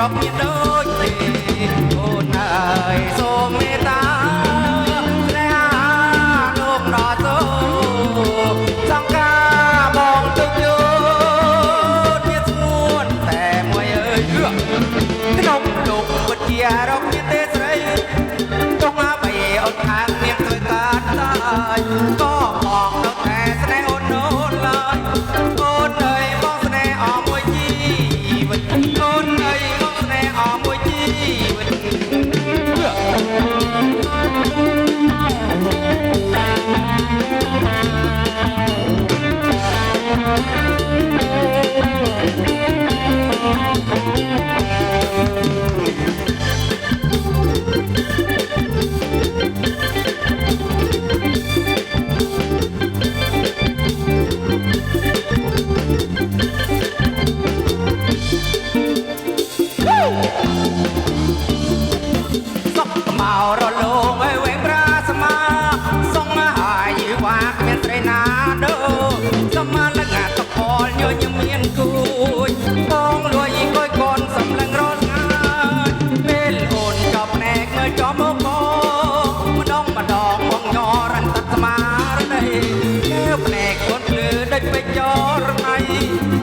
រកមានដូចទេអូនអើយសូមមេត្តាព្រះលោកដល់សូសង្ការបងទុកយោមានស្មួនតែមួយអើយក្នុងលោកវិទ្យារកមានទេស្រីចង់អ្វីអត់ខាងមានធ្វើកាត់តាយក៏បងនៅតែស្នេហ៍អូនអូនឡើយអូនអើយបងស្នេហ៍អមួយជីវិតអូនអើយបងស្នេហ៍អមួយជីវិតមករលោងឲ្យវែងប្រាស្មាសុំហើយយីវ៉ាគ្មានស្រីណាដូសមលងតផលញញមានគួយបងលួយគួយកូនសំឡឹងរត់ងាយពេលអូនចប់ភ្នែកមើលចំមុខបងម្ដងបងញរ៉ាន់តាត់ស្មារតីកែវភ្នែកអូនភ្លឺដូចពេជ្ររណៃ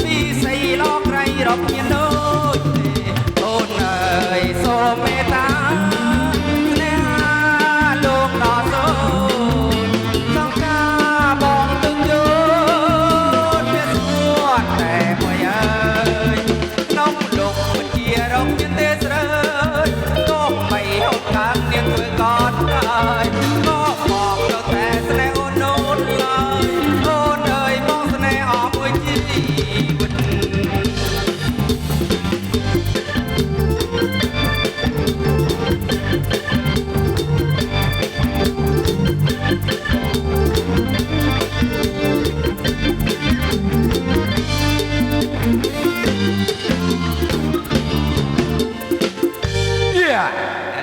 ពីស័យលោកក្រៃរកមានដូចទេអូនអើយសូមមេត្តា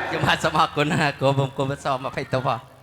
ខ្ញុំបាទសូមអរគុណណាគោបំគុំស20ទៅ